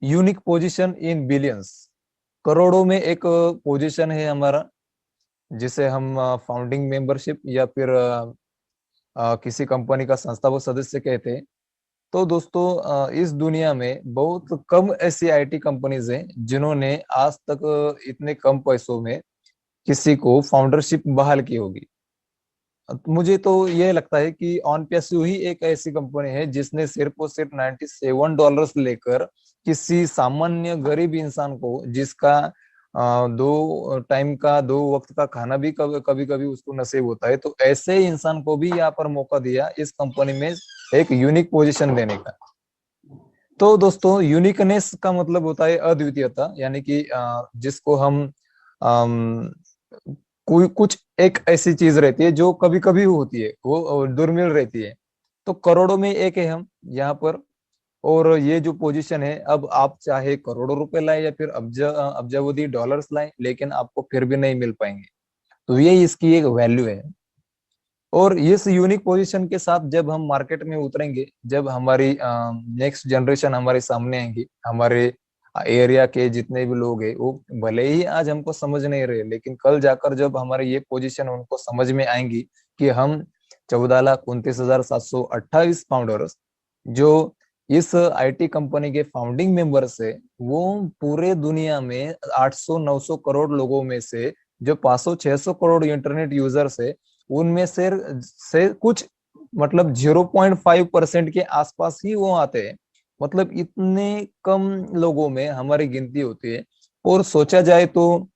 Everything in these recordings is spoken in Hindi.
यूनिक पोजीशन इन बिलियंस, करोड़ों में एक पोजीशन है हमारा, जिसे हम फाउंडिंग मेंबरशिप या फिर किसी कंपनी का संस्थापक सदस्य कहते हैं। तो दोस्तों इस दुनिया में बहुत कम ऐसी आईटी कंपनीज हैं जिन्होंने आज तक इतने कम पैसों में किसी को फाउंडरशिप बहाल की होगी। मुझे तो ये लगता है कि ऑनपेसू ही एक ऐसी कंपनी है जिसने सिर्फ और सिर्फ $97 लेकर किसी सामान्य गरीब इंसान को, जिसका दो टाइम का, दो वक्त का खाना भी कभी कभी उसको नसीब होता है, तो ऐसे इंसान को भी यहाँ पर मौका दिया इस कंपनी में एक यूनिक पोजीशन देने का। तो दोस्तों यूनिकनेस का मतलब होता है अद्वितीयता, यानी कि जिसको हम अम, कोई कुछ एक ऐसी चीज रहती है जो कभी कभी होती है, वो दुर्मिल रहती है। तो करोड़ों में एक है हम यहाँ पर। और ये जो पोजीशन है, अब आप चाहे करोड़ों रुपए लाए या फिर अब्जावधि डॉलर्स लाए, लेकिन आपको फिर भी नहीं मिल पाएंगे। तो ये इसकी एक वैल्यू है। और इस यूनिक पोजीशन के साथ जब हम मार्केट में उतरेंगे, जब हमारी नेक्स्ट जनरेशन हमारे सामने आएंगी, हमारे एरिया के जितने भी लोग हैं, वो भले ही आज हमको समझ नहीं रहे, लेकिन कल जाकर जब हमारे ये पोजीशन उनको समझ में आएंगी कि हम 14,29,728 फाउंडर्स जो इस आईटी कंपनी के फाउंडिंग मेंबर्स है, वो पूरे दुनिया में 800-900 करोड़ लोगों में से जो 500-600 करोड़ इंटरनेट यूजर्स है, उनमें से कुछ मतलब 0.5% के आसपास ही वो आते हैं। मतलब इतने कम लोगों में हमारी गिनती होती है। और सोचा जाए तो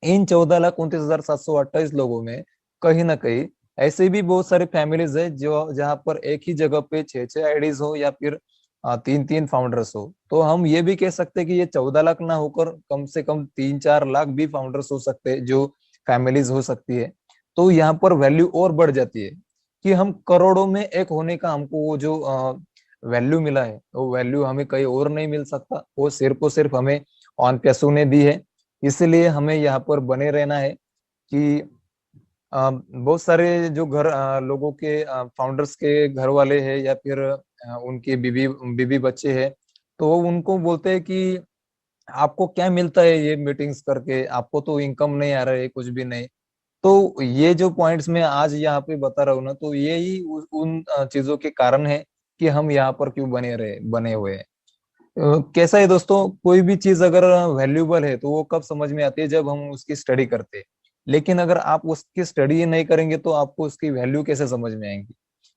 इन 14,29,728 लोगों में कहीं ना कहीं ऐसे भी बहुत सारे फैमिलीज है जो जहाँ पर एक ही जगह पे 6-6 आईडीज हो या फिर 3-3 फाउंडर्स हो। तो हम ये भी कह सकते हैं कि ये 14 लाख ना होकर कम से कम 3-4 लाख भी फाउंडर्स हो सकते हैं, जो फैमिलीज हो सकती है। तो यहाँ पर वैल्यू और बढ़ जाती है कि हम करोड़ों में एक होने का हमको वो जो वैल्यू मिला है, वो वैल्यू हमें कहीं और नहीं मिल सकता, वो सिर्फ और सिर्फ हमें ऑन पैसों ने दी है। इसलिए हमें यहाँ पर बने रहना है कि बहुत सारे जो घर लोगों के फाउंडर्स के घर वाले हैं या फिर उनके बीबी बीबी बच्चे हैं, तो वो उनको बोलते हैं कि आपको क्या मिलता है ये मीटिंग्स करके, आपको तो इनकम नहीं आ रहा है, कुछ भी नहीं। तो ये जो पॉइंट्स मैं आज यहाँ पे बता रहा हूँ ना, तो ये ही उन चीजों के कारण है कि हम यहाँ पर क्यों बने हुए हैं। कैसा है दोस्तों, कोई भी चीज अगर वैल्यूबल है तो वो कब समझ में आती है, जब हम उसकी स्टडी करते हैं। लेकिन अगर आप उसकी स्टडी ही नहीं करेंगे तो आपको उसकी वैल्यू कैसे समझ में आएंगी।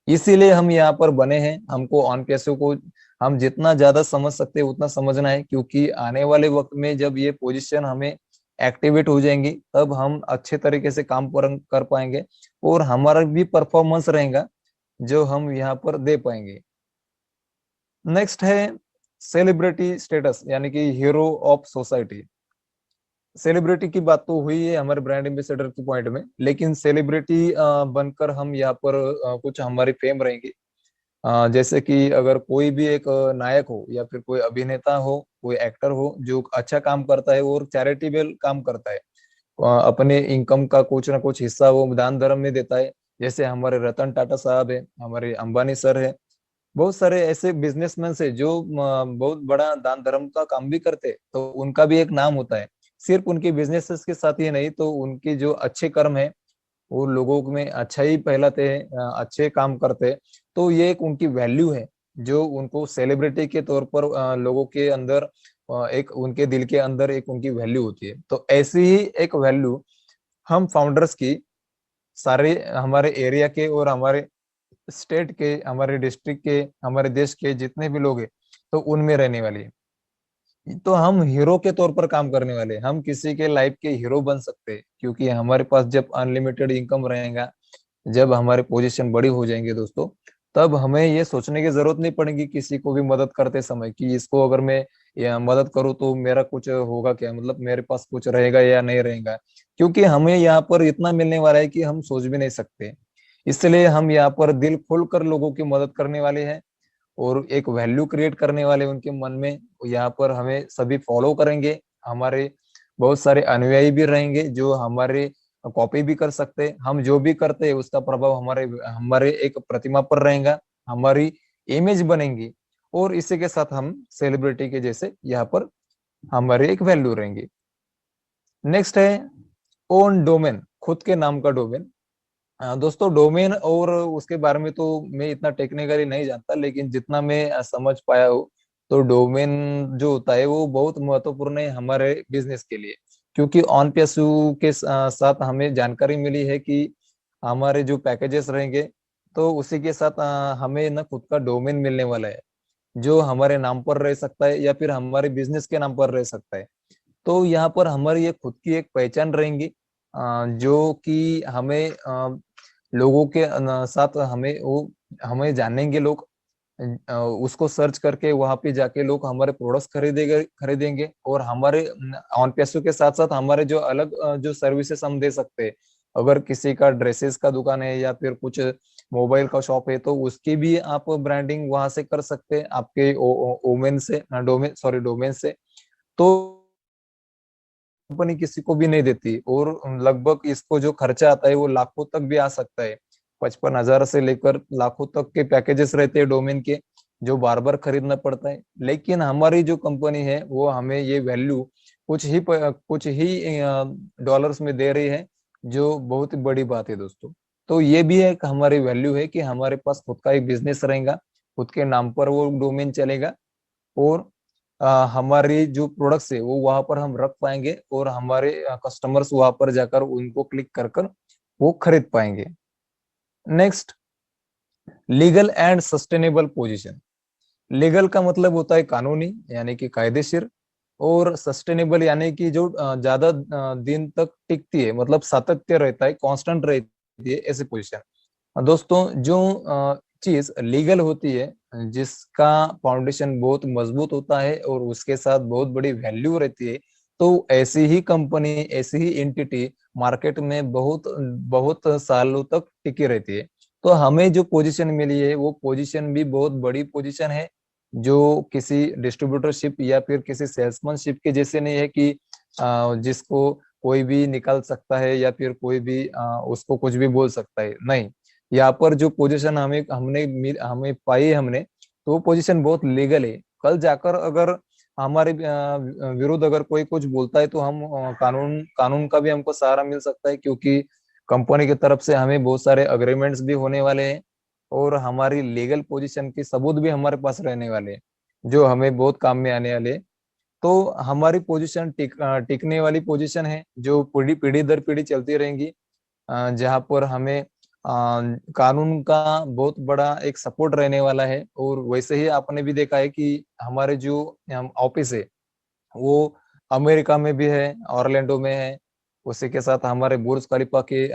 इसीलिए हम यहाँ पर बने हैं। हमको ऑन पैसों को हम जितना ज्यादा समझ सकते हैं उतना समझना है, क्योंकि आने वाले वक्त में जब ये पोजीशन हमें एक्टिवेट हो जाएंगी, तब हम अच्छे तरीके से काम कर पाएंगे और हमारा भी परफॉर्मेंस रहेगा जो हम यहाँ पर दे पाएंगे। नेक्स्ट है सेलिब्रिटी स्टेटस, यानी कि हीरो ऑफ सोसाइटी। सेलिब्रिटी की बात तो हुई है हमारे ब्रांड एम्बेसडर की पॉइंट में, लेकिन सेलिब्रिटी बनकर हम यहाँ पर कुछ हमारी फेम रहेंगी। जैसे कि अगर कोई भी एक नायक हो या फिर कोई अभिनेता हो, कोई एक्टर हो जो अच्छा काम करता है और चैरिटेबल काम करता है, अपने इनकम का कुछ ना कुछ हिस्सा वो दान धर्म में देता है। जैसे हमारे रतन टाटा साहब है, हमारे अंबानी सर है, बहुत सारे ऐसे बिजनेसमैन से जो बहुत बड़ा दान धर्म का काम भी करते हैं, तो उनका भी एक नाम होता है। सिर्फ उनके बिजनेसेस के साथ ही नहीं, तो उनके जो अच्छे कर्म है वो लोगों में अच्छा ही फैलाते हैं, अच्छे काम करते हैं। तो ये एक उनकी वैल्यू है जो उनको सेलिब्रिटी के तौर पर लोगों के अंदर एक उनके दिल के अंदर एक उनकी वैल्यू होती है। तो ऐसी ही एक वैल्यू हम फाउंडर्स की सारे हमारे एरिया के और हमारे स्टेट के, हमारे डिस्ट्रिक्ट के, हमारे देश के जितने भी लोग हैं, तो उनमें रहने वाली है। तो हम हीरो के तौर पर काम करने वाले हैं। हम किसी के लाइफ के हीरो बन सकते हैं, क्योंकि हमारे पास जब अनलिमिटेड इनकम रहेगा, जब हमारे पोजीशन बड़ी हो जाएंगे दोस्तों, तब हमें ये सोचने की जरूरत नहीं पड़ेगी किसी को भी मदद करते समय कि इसको अगर मैं या मदद करूँ तो मेरा कुछ होगा क्या, मतलब मेरे पास कुछ रहेगा या नहीं रहेगा। क्योंकि हमें यहाँ पर इतना मिलने वाला है कि हम सोच भी नहीं सकते। इसलिए हम यहाँ पर दिल खोलकर लोगों की मदद करने वाले हैं और एक वैल्यू क्रिएट करने वाले उनके मन में। यहाँ पर हमें सभी फॉलो करेंगे, हमारे बहुत सारे अनुयायी भी रहेंगे जो हमारे कॉपी भी कर सकते हैं। हम जो भी करते हैं उसका प्रभाव हमारे हमारे एक प्रतिमा पर रहेगा, हमारी इमेज बनेंगी। और इसी के साथ हम सेलिब्रिटी के जैसे यहाँ पर हमारी एक वैल्यू रहेंगी। नेक्स्ट है ओन डोमेन, खुद के नाम का डोमेन। दोस्तों डोमेन और उसके बारे में तो मैं इतना टेक्निकली नहीं जानता, लेकिन जितना मैं समझ पाया हूँ तो डोमेन जो होता है वो बहुत महत्वपूर्ण है हमारे बिजनेस के लिए। क्योंकि ऑन पीएसयू के साथ हमें जानकारी मिली है कि हमारे जो पैकेजेस रहेंगे तो उसी के साथ हमें ना खुद का डोमेन मिलने वाला है, जो हमारे नाम पर रह सकता है या फिर हमारे बिजनेस के नाम पर रह सकता है। तो यहाँ पर हमारी ये खुद की एक पहचान रहेंगी, जो कि हमें लोगों के साथ हमें जानेंगे लोग। उसको सर्च करके वहां पे जाके लोग हमारे प्रोडक्ट्स खरीदेंगे और हमारे ऑन पैसों के साथ साथ हमारे जो अलग जो सर्विसेज हम दे सकते हैं। अगर किसी का ड्रेसेस का दुकान है या फिर कुछ मोबाइल का शॉप है तो उसकी भी आप ब्रांडिंग वहां से कर सकते हैं आपके ओमेन से डोमेन से। तो कंपनी किसी को भी नहीं देती, और लगभग इसको जो खर्चा आता है वो लाखों तक भी आ सकता है। 55,000 से लेकर लाखों तक के पैकेजेस रहते हैं डोमेन के, जो बार बार खरीदना पड़ता है। लेकिन हमारी जो कंपनी है वो हमें ये वैल्यू कुछ ही डॉलर्स में दे रही है, जो बहुत ही बड़ी बात है दोस्तों। तो ये भी एक हमारी वैल्यू है कि हमारे पास खुद का एक बिजनेस रहेगा, खुद के नाम पर वो डोमेन चलेगा, और हमारी जो प्रोडक्ट्स है वो वहां पर हम रख पाएंगे और हमारे कस्टमर्स वहां पर जाकर उनको क्लिक कर कर वो खरीद पाएंगे। Next, legal and sustainable position. Legal का मतलब होता है कानूनी, यानी कि कायदेशीर, और सस्टेनेबल यानी कि जो ज्यादा दिन तक टिकती है, मतलब सातत्य रहता है, कांस्टेंट रहती है, ऐसी पोजीशन। दोस्तों जो चीज लीगल होती है, जिसका फाउंडेशन बहुत मजबूत होता है और उसके साथ बहुत बड़ी वैल्यू रहती है, तो ऐसी ही कंपनी, ऐसी ही एंटिटी मार्केट में बहुत बहुत सालों तक टिकी रहती है। तो हमें जो पोजीशन मिली है वो पोजीशन भी बहुत बड़ी पोजीशन है, जो किसी डिस्ट्रीब्यूटरशिप या फिर किसी सेल्समैनशिप के जैसे नहीं है कि जिसको कोई भी निकाल सकता है या फिर कोई भी उसको कुछ भी बोल सकता है। नहीं, यहाँ पर जो पोजीशन हमें पाई है हमने, तो वो पोजीशन बहुत लीगल है। कल जाकर अगर हमारे विरुद्ध अगर कोई कुछ बोलता है तो हम कानून कानून का भी हमको सहारा मिल सकता है, क्योंकि कंपनी की तरफ से हमें बहुत सारे अग्रीमेंट्स भी होने वाले हैं और हमारी लीगल पोजीशन के सबूत भी हमारे पास रहने वाले हैं, जो हमें बहुत काम में आने वाले हैं। तो हमारी पोजीशन टिकने वाली पोजीशन है, जो पीढ़ी पीढ़ी दर पीढ़ी चलती रहेंगी, जहाँ पर हमें कानून का बहुत बड़ा एक सपोर्ट रहने वाला है। और वैसे ही आपने भी देखा है कि हमारे जो ऑफिस है वो अमेरिका में भी है, ऑरलैंडो में है। उसी के साथ हमारे बुर्ज खलीफा के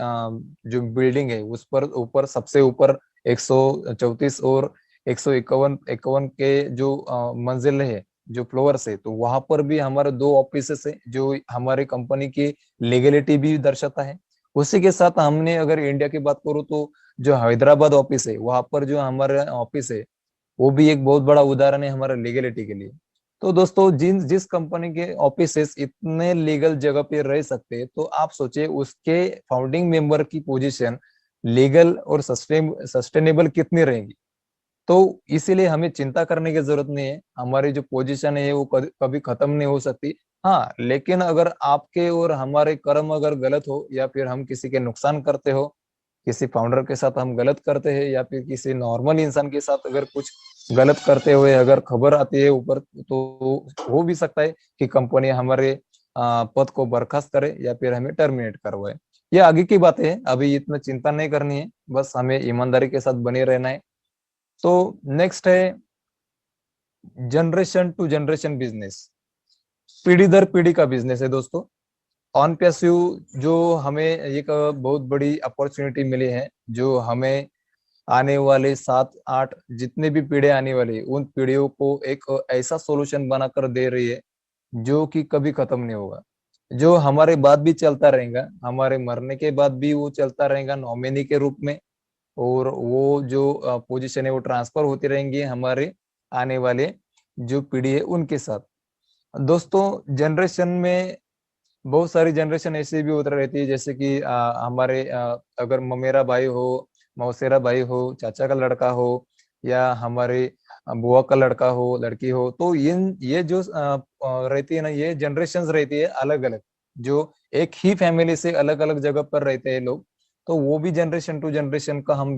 जो बिल्डिंग है उस पर ऊपर सबसे ऊपर 134 और 151 51 के जो मंजिल है, जो फ्लोर्स है, तो वहां पर भी हमारे दो ऑफिस है, जो हमारी कंपनी की लीगलिटी भी दर्शाता है। उसी के साथ हमने अगर इंडिया की बात करूँ तो जो हैदराबाद ऑफिस है वहां पर जो हमारे ऑफिस है वो भी एक बहुत बड़ा उदाहरण है हमारे लीगलिटी के लिए। तो दोस्तों जिस कंपनी के ऑफिसेस इतने लीगल जगह पे रह सकते हैं, तो आप सोचिए उसके फाउंडिंग मेंबर की पोजीशन लीगल और सस्टेनेबल कितनी रहेगी। तो इसीलिए हमें चिंता करने की जरूरत नहीं है, हमारी जो पोजीशन है वो कभी खत्म नहीं हो सकती। हाँ, लेकिन अगर आपके और हमारे कर्म अगर गलत हो या फिर हम किसी के नुकसान करते हो, किसी फाउंडर के साथ हम गलत करते हैं या फिर किसी नॉर्मल इंसान के साथ अगर कुछ गलत करते हुए अगर खबर आती है ऊपर, तो हो भी सकता है कि कंपनी हमारे पद को बर्खास्त करे या फिर हमें टर्मिनेट करवाए। ये आगे की बात है, अभी इतना चिंता नहीं करनी है, बस हमें ईमानदारी के साथ बने रहना है। तो नेक्स्ट है जनरेशन टू जनरेशन बिजनेस, पीढ़ी दर पीढ़ी का बिजनेस है दोस्तों। ऑन पैसिव जो हमें एक बहुत बड़ी अपॉर्चुनिटी मिली है, जो हमें आने वाले 7 8 जितने भी पीढ़ी आने वाली उन पीढ़ियों को एक ऐसा सॉल्यूशन बनाकर दे रही है जो कि कभी खत्म नहीं होगा, जो हमारे बाद भी चलता रहेगा, हमारे मरने के बाद भी वो चलता रहेगा नॉमिनी के रूप में। और वो जो पोजीशन है वो ट्रांसफर होती रहेंगी हमारे आने वाले जो पीढ़ी है उनके साथ। दोस्तों जनरेशन में बहुत सारी जनरेशन ऐसी भी होती रहती है, जैसे कि हमारे अगर ममेरा भाई हो, मौसेरा भाई हो, चाचा का लड़का हो, या हमारे बुआ का लड़का हो लड़की हो, तो ये जो रहती है ना, ये जनरेशन रहती है अलग अलग, जो एक ही फैमिली से अलग अलग जगह पर रहते हैं लोग, तो वो भी जनरेशन टू जनरेशन का हम